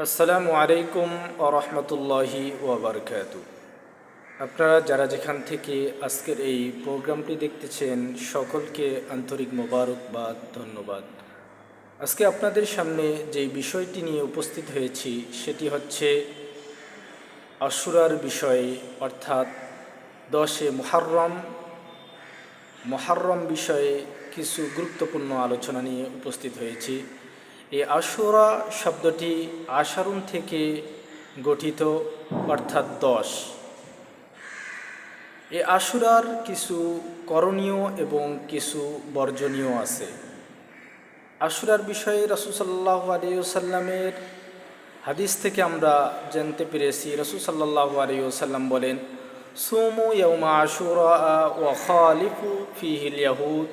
আসসালামু আলাইকুম ওয়া রাহমাতুল্লাহি ওয়া বারাকাতুহু। আপনারা যারা যেখান থেকে আজকের এই প্রোগ্রামটি দেখতেছেন সকলকে আন্তরিক মোবারকবাদ, ধন্যবাদ। আজকে আপনাদের সামনে যে বিষয়টি নিয়ে উপস্থিত হয়েছি সেটি হচ্ছে আশুরার বিষয়ে, অর্থাৎ 10 মুহররম বিষয়ে কিছু গুরুত্বপূর্ণ আলোচনা নিয়ে উপস্থিত হয়েছি। এই আশুরা শব্দটি আশারুন থেকে গঠিত, অর্থাৎ 10। এই আশুরার কিছু করণীয় এবং কিছু বর্জনীয় আছে। আশুরার বিষয়ে রাসূল সাল্লাল্লাহু আলাইহি ওয়াসাল্লামের হাদিস থেকে আমরা জানতে পেরেছি, রাসূল সাল্লাল্লাহু আলাইহি ওয়াসাল্লাম বলেন, সুমু ইয়াউমা আশুরা ওয়া খালিফু ফিহিল ইয়াহুদ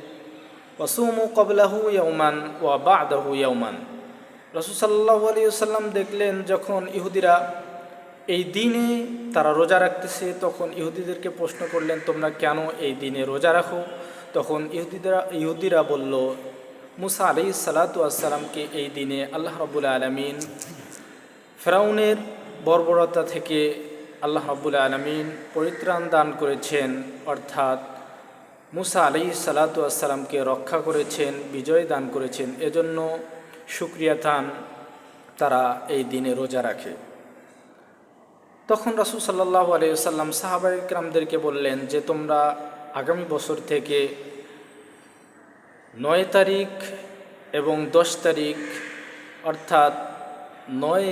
ওয়া সুমু ক্বাবলাহু ইয়াওমান ওয়া বা'দাহু ইয়াওমান। রাসূল সাল্লাল্লাহু আলাইহি ওয়াসাল্লাম দেখলেন যখন ইহুদিরা এই দিনে তারা রোজা রাখতেছে, তখন ইহুদিদেরকে প্রশ্ন করলেন, তোমরা কেন এই দিনে রোজা রাখো? তখন ইহুদিরা বলল, মুসা আলাইহিস সালাতু ওয়াস সালামকে এই দিনে আল্লাহ রাব্বুল আলামিন ফিরআউনের বর্বরতা থেকে আল্লাহ রাব্বুল আলামিন পরিত্রাণ দান করেছেন, অর্থাৎ মুসা আলাইহিস সালাতু ওয়াস সালামকে রক্ষা করেছেন, বিজয় দান করেছেন। এজন্য শুকরিয়াতান তারা এই দিনে রোজা রাখে। তখন রাসূল সাল্লাল্লাহু আলাইহি ওয়াসাল্লাম সাহাবায়ে কেরামদেরকে বললেন যে তোমরা আগামী বছর থেকে 9 তারিখ এবং 10 তারিখ, অর্থাৎ 9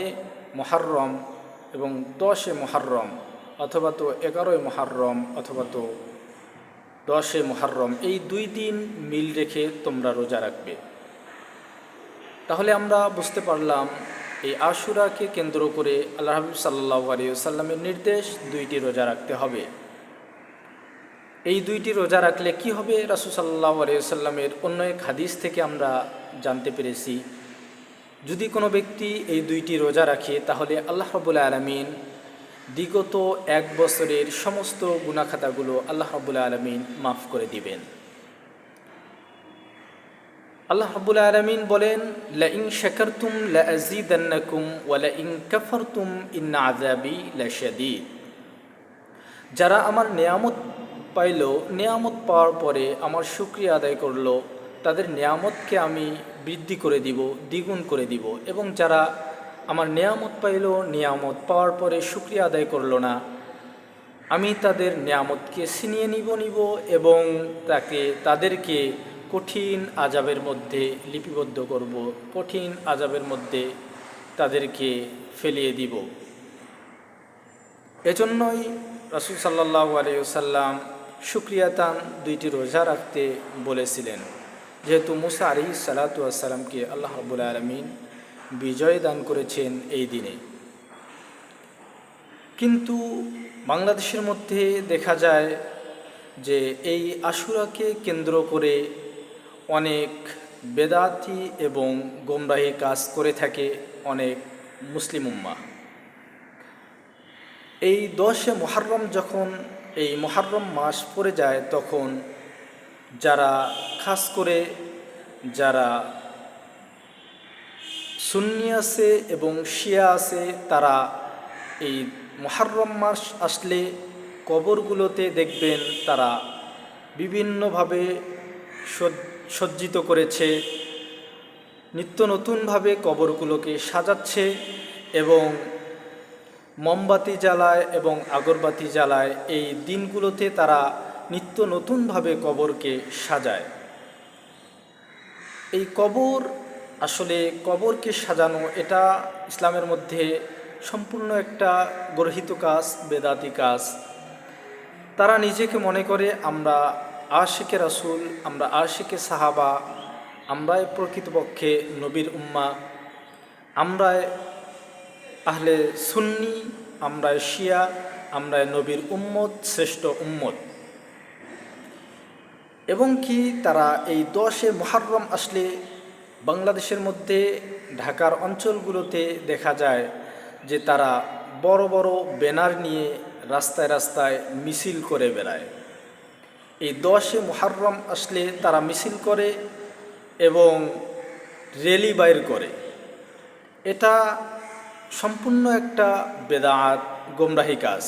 মুহররম এবং 10 মুহররম, অথবা তো 11 মুহররম অথবা তো 10 মুহররম, এই 2 দিন মিল রেখে তোমরা রোজা রাখবে। তাহলে আমরা বুঝতে পারলাম এই আশুরাকে কেন্দ্র করে আল্লাহ হাবিব সাল্লাল্লাহু আলাইহি ওয়াসাল্লামের নির্দেশ 2টি রোজা রাখতে হবে। এই 2টি রোজা রাখলে কি হবে? রাসূল সাল্লাল্লাহু আলাইহি ওয়াসাল্লামের অন্য এক হাদিস থেকে আমরা জানতে পেরেছি, যদি কোনো ব্যক্তি এই 2টি রোজা রাখে তাহলে আল্লাহ রাব্বুল আলামিন বিগত 1 বছরের সমস্ত গুনাহ খাতাগুলো আল্লাহ রাব্বুল আলামিন মাফ করে দিবেন। আল্লাহ রাব্বুল আলামিন বলেন, লা ইন শাকারতুম লা আযীদান্নাকুম ওয়া লা ইন কাফারতুম ইন্না আযাবি লাশাদীদ। যারা আমার নেয়ামত পাইল, নেয়ামত পাওয়ার পরে আমার শুকরিয়া আদায় করল, তাদের নেয়ামতকে আমি বৃদ্ধি করে দিব, দ্বিগুণ করে দিব। এবং যারা আমার নেয়ামত পাইল, নেয়ামত পাওয়ার পরে শুকরিয়া আদায় করল না, আমি তাদের নেয়ামতকে ছিনিয়ে নিব এবং তাদেরকে কঠিন আযাবের মধ্যে লিপিবদ্ধ করব, কঠিন আযাবের মধ্যে তাদেরকে ফেলিয়ে দিব। এজন্যই রাসূল সাল্লাল্লাহু আলাইহি ওয়াসাল্লাম শুকরিয়াতান 2টি রোজা রাখতে বলেছিলেন, যেহেতু মুসা আলাইহিস সালাতু ওয়াস সালামকে আল্লাহ রাব্বুল আলামিন বিজয় দান করেছেন এই দিনে। কিন্তু বাংলাদেশের মধ্যে দেখা যায় যে এই আশুরাকে কেন্দ্র করে অনেক বেদাতি এবং গোমরাহি কাজ করে থাকে অনেক মুসলিম উম্মাহ। এই 10 মুহররম যখন এই মুহররম মাস পড়ে যায়, তখন যারা খাস করে যারা সুন্নি আছে এবং শিয়া আছে, তারা এই মুহররম মাস আসলে কবরগুলোতে দেখবেন তারা বিভিন্নভাবে সজ্জিত করেছে, নিত্য নতুনভাবে কবরগুলোকে সাজাচ্ছে এবং মোমবাতি জ্বালায় এবং আগরবাতি জ্বালায়। এই দিনগুলোতে তারা নিত্য নতুনভাবে কবরকে সাজায়। এই কবর আসলে কবরকে সাজানো এটা ইসলামের মধ্যে সম্পূর্ণ একটা গর্হিত কাজ, বেদাতি কাজ। তারা নিজেকে মনে করে আমরা আশিকে রাসূল, আমরা আশিকে সাহাবা, আমরাই প্রকৃতপক্ষে নবীর উম্মাহ, আমরাই আহলে সুন্নি, আমরাই শিয়া, আমরাই নবীর উম্মত, শ্রেষ্ঠ উম্মত। এবং কি তারা এই 10 মুহররম আসলে বাংলাদেশের মধ্যে ঢাকার অঞ্চলগুলোতে দেখা যায় যে তারা বড় বড় ব্যানার নিয়ে রাস্তায় রাস্তায় মিছিল করে বেড়ায়। এই 10 মুহররম আসলে তারা মিছিল করে এবং র্যালি বাইর করে। এটা সম্পূর্ণ একটা বেদাত গোমরাহি কাজ।